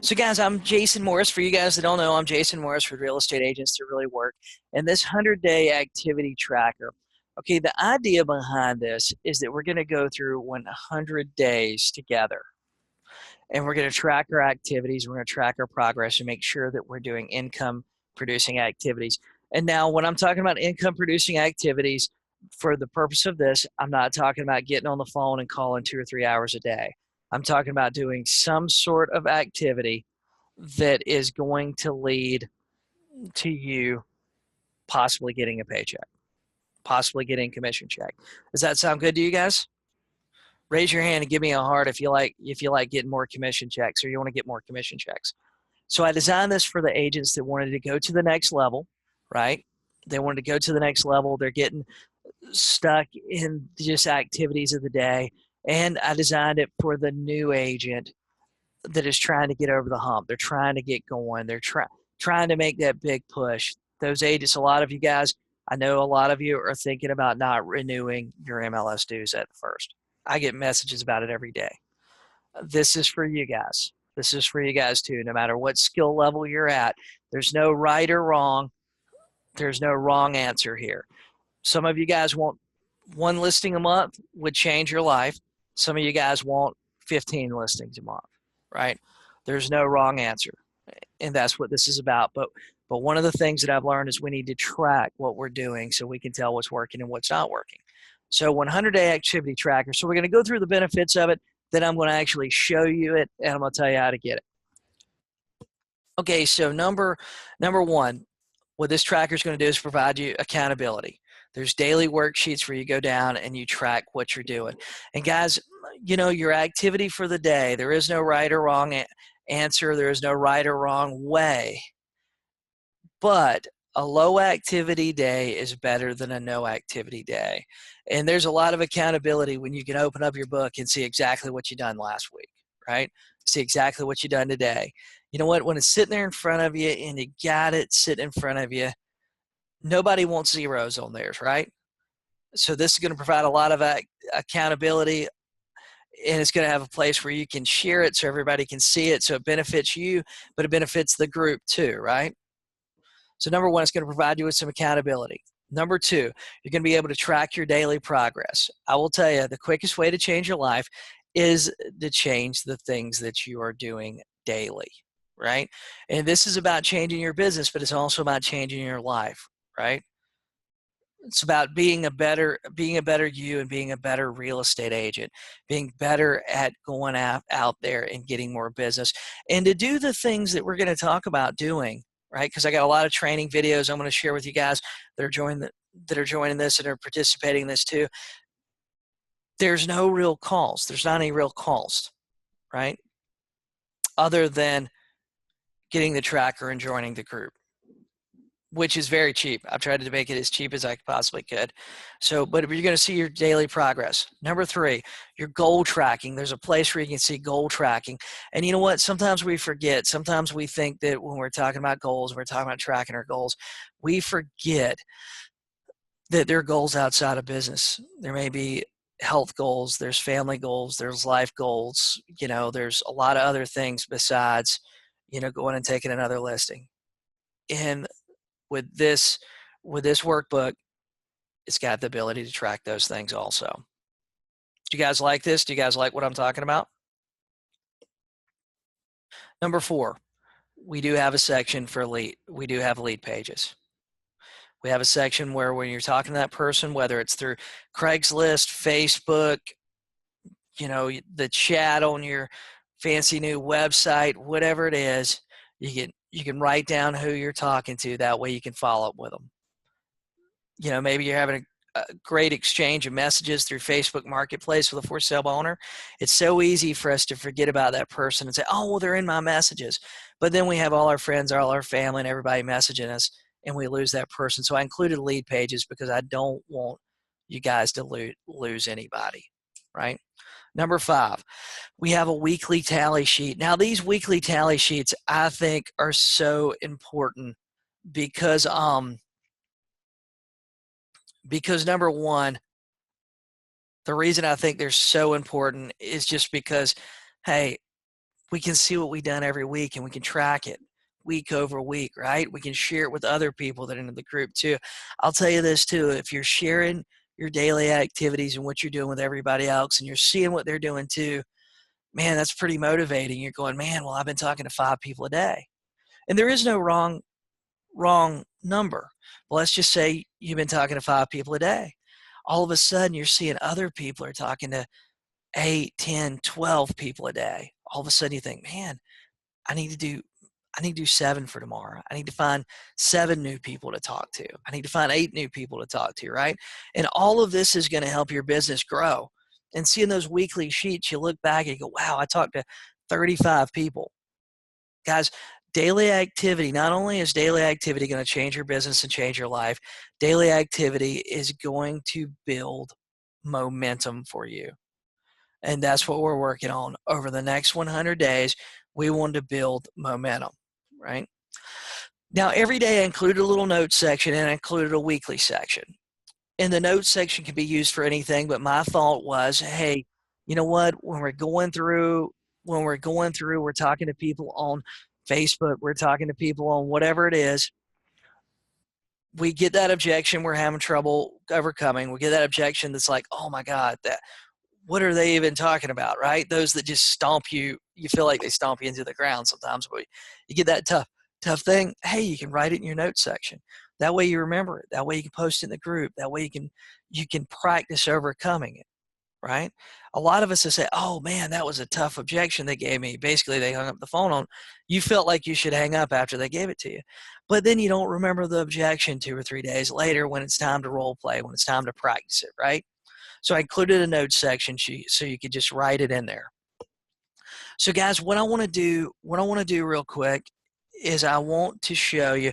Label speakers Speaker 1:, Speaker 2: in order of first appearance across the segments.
Speaker 1: So guys, I'm Jason Morris. For you guys that don't know, I'm Jason Morris with Real Estate Agents That Really Work. And this 100-day activity tracker. Okay, the idea behind this is that we're going to go through 100 days together. And we're going to track our activities. We're going to track our progress and make sure that we're doing income producing activities. And now when I'm talking about income producing activities, for the purpose of this, I'm not talking about getting on the phone and calling 2 or 3 hours a day. I'm talking about doing some sort of activity that is going to lead to you possibly getting a paycheck, possibly getting a commission check. Does that sound good to you guys? Raise your hand and give me a heart if you like getting more commission checks or you want to get more commission checks. So I designed this for the agents that wanted to go to the next level, right? They wanted to go to the next level. They're getting stuck in just activities of the day. And I designed it for the new agent that is trying to get over the hump. They're trying to get going. They're trying to make that big push. Those agents, a lot of you guys, I know a lot of you are thinking about not renewing your MLS dues at first. I get messages about it every day. This is for you guys. This is for you guys too. No matter what skill level you're at, there's no right or wrong. There's no wrong answer here. Some of you guys want one listing a month would change your life. Some of you guys want 15 listings a month, right? There's no wrong answer. And that's what this is about. But one of the things that I've learned is we need to track what we're doing so we can tell what's working and what's not working. So 100-day activity tracker. So we're going to go through the benefits of it. Then I'm going to actually show you it, and I'm going to tell you how to get it. Okay, so number one, what this tracker is going to do is provide you accountability. There's daily worksheets where you go down and you track what you're doing. And guys, you know, your activity for the day, there is no right or wrong answer. There is no right or wrong way. But a low activity day is better than a no activity day. And there's a lot of accountability when you can open up your book and see exactly what you done last week, right? See exactly what you done today. You know what? When it's sitting there in front of you and you got it sitting in front of you, nobody wants zeros on theirs, right? So this is going to provide a lot of accountability, and it's going to have a place where you can share it so everybody can see it, so it benefits you, but it benefits the group too, right? So number one, it's going to provide you with some accountability. Number two, you're going to be able to track your daily progress. I will tell you, the quickest way to change your life is to change the things that you are doing daily, right? And this is about changing your business, but it's also about changing your life, right? It's about being a better you and being a better real estate agent, being better at going out there and getting more business, and to do the things that we're going to talk about doing, right? Because I got a lot of training videos I'm going to share with you guys that are joining this and are participating in this too. There's no real cost. There's not any real cost, right? Other than getting the tracker and joining the group, which is very cheap. I've tried to make it as cheap as I possibly could. So, but you're going to see your daily progress. Number three, your goal tracking. There's a place where you can see goal tracking. And you know what? Sometimes we forget. Sometimes we think that when we're talking about goals, we're talking about tracking our goals, we forget that there are goals outside of business. There may be health goals, there's family goals, there's life goals. You know, there's a lot of other things besides, you know, going and taking another listing. And with this workbook, it's got the ability to track those things also. Do you guys like this? Do you guys like what I'm talking about? Number four, we do have a section for lead. We do have lead pages. We have a section where when you're talking to that person, whether it's through Craigslist, Facebook, you know, the chat on your fancy new website, whatever it is, you can write down who you're talking to. That way you can follow up with them. You know, maybe you're having a great exchange of messages through Facebook Marketplace with a for sale owner. It's so easy for us to forget about that person and say, oh, well, they're in my messages. But then we have all our friends, all our family, and everybody messaging us, and we lose that person. So I included lead pages because I don't want you guys to lose anybody, right? Number five, we have a weekly tally sheet. Now, these weekly tally sheets, I think, are so important because number one, the reason I think they're so important is just because, hey, we can see what we've done every week and we can track it week over week, right? We can share it with other people that are in the group too. I'll tell you this too, if you're sharing your daily activities and what you're doing with everybody else and you're seeing what they're doing too, man, that's pretty motivating. You're going, man, well, I've been talking to 5 people a day. And there is no wrong number. Well, let's just say you've been talking to 5 people a day. All of a sudden, you're seeing other people are talking to 8, 10, 12 people a day. All of a sudden, you think, man, I need to do I need to do 7 for tomorrow. I need to find 7 new people to talk to. I need to find 8 new people to talk to, right? And all of this is going to help your business grow. And seeing those weekly sheets, you look back and you go, wow, I talked to 35 people. Guys, daily activity, not only is daily activity going to change your business and change your life, daily activity is going to build momentum for you. And that's what we're working on over the next 100 days. We want to build momentum, right? Now, every day I included a little notes section and I included a weekly section. And the notes section can be used for anything, but my thought was, hey, you know what? When we're going through, we're talking to people on Facebook, we're talking to people on whatever it is, we get that objection we're having trouble overcoming. We get that objection that's like, oh my God, what are they even talking about, right? Those that just stomp you, you feel like they stomp you into the ground sometimes, but you get that tough thing. Hey, you can write it in your notes section. That way you remember it. That way you can post it in the group. That way you can practice overcoming it, right? A lot of us will say, oh man, that was a tough objection they gave me. Basically, they hung up the phone on. You felt like you should hang up after they gave it to you. But then you don't remember the objection 2 or 3 days later when it's time to role play, when it's time to practice it, right? So I included a notes section so you could just write it in there. So guys, what I want to do real quick is I want to show you,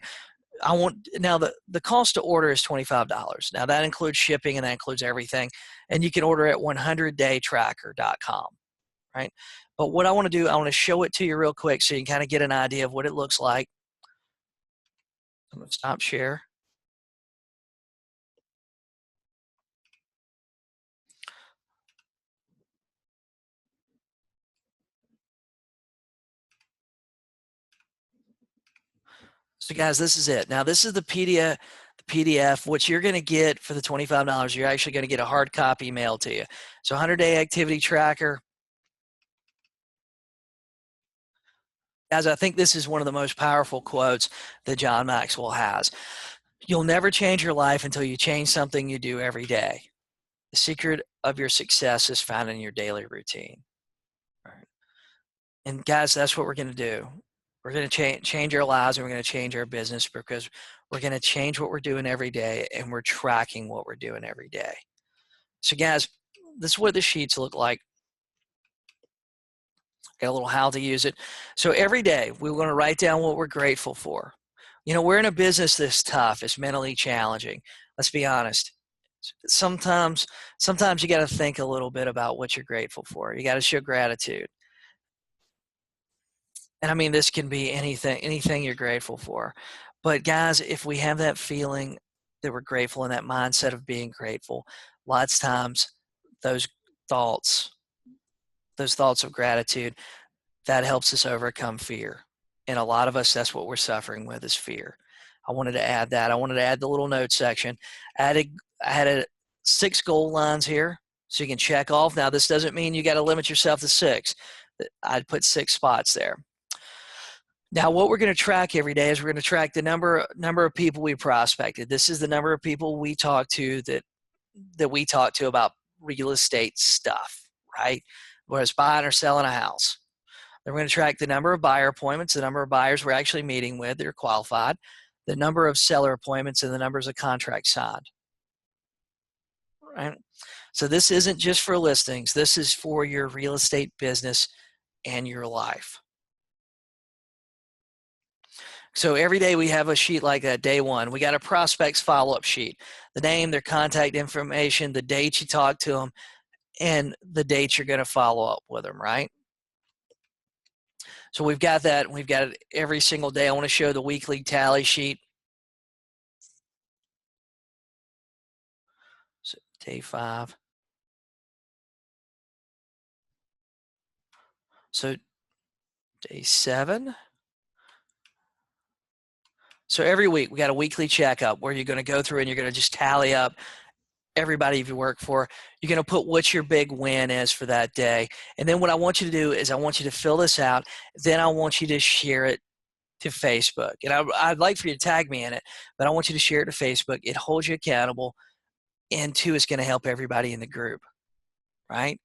Speaker 1: now the cost to order is $25. Now that includes shipping and that includes everything. And you can order at 100daytracker.com, right? But what I want to do, I want to show it to you real quick so you can kind of get an idea of what it looks like. I'm going to stop share. So guys, this is it. Now this is the PDF, which you're going to get for the $25. You're actually going to get a hard copy mailed to you. So 100-day activity tracker. Guys, I think this is one of the most powerful quotes that John Maxwell has. You'll never change your life until you change something you do every day. The secret of your success is found in your daily routine. Right. And guys, that's what we're going to do. We're going to change our lives and we're going to change our business because we're going to change what we're doing every day and we're tracking what we're doing every day. So guys, this is what the sheets look like. Got a little how to use it. So every day we're going to write down what we're grateful for. You know, we're in a business that's tough. It's mentally challenging. Let's be honest. Sometimes you got to think a little bit about what you're grateful for. You got to show gratitude. And I mean, this can be anything you're grateful for. But guys, if we have that feeling that we're grateful and that mindset of being grateful, lots of times those thoughts of gratitude, that helps us overcome fear. And a lot of us, that's what we're suffering with is fear. I wanted to add that. I wanted to add the little note section. I added 6 goal lines here so you can check off. Now, this doesn't mean you got to limit yourself to 6. I'd put 6 spots there. Now, what we're going to track every day is we're going to track the number of people we prospected. This is the number of people we talk to that we talk to about real estate stuff, right? Whether it's buying or selling a house. Then we're going to track the number of buyer appointments, the number of buyers we're actually meeting with that are qualified, the number of seller appointments, and the numbers of contracts signed. Right? So this isn't just for listings. This is for your real estate business and your life. So every day we have a sheet like that. Day 1, we got a prospects follow-up sheet. The name, their contact information, the date you talk to them, and the date you're going to follow up with them, right? So we've got that. We've got it every single day. I want to show the weekly tally sheet. So day 5. So Day 7. So every week we got a weekly checkup where you're going to go through and you're going to just tally up everybody you work for. You're going to put what your big win is for that day. And then what I want you to do is I want you to fill this out. Then I want you to share it to Facebook. And I'd like for you to tag me in it, but I want you to share it to Facebook. It holds you accountable. And 2, it's going to help everybody in the group, right?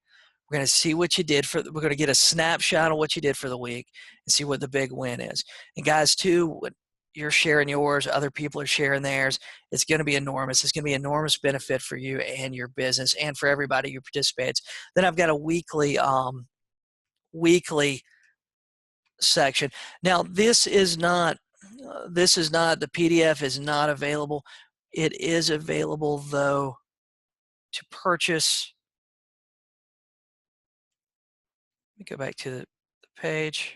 Speaker 1: We're going to see what you did we're going to get a snapshot of what you did for the week and see what the big win is. And guys, too, you're sharing yours, other people are sharing theirs. It's going to be enormous. It's going to be enormous benefit for you and your business and for everybody who participates. Then I've got a weekly section. Now, this is not the PDF is not available. It is available though to purchase. Let me go back to the page.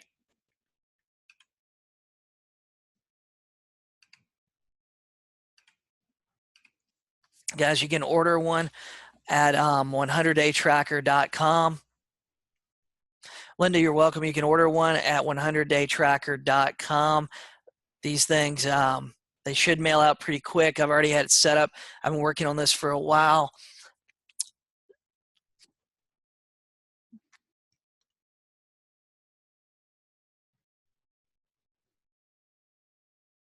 Speaker 1: Guys, you can order one at 100daytracker.com. Linda, you're welcome. You can order one at 100daytracker.com. These things, they should mail out pretty quick. I've already had it set up. I've been working on this for a while.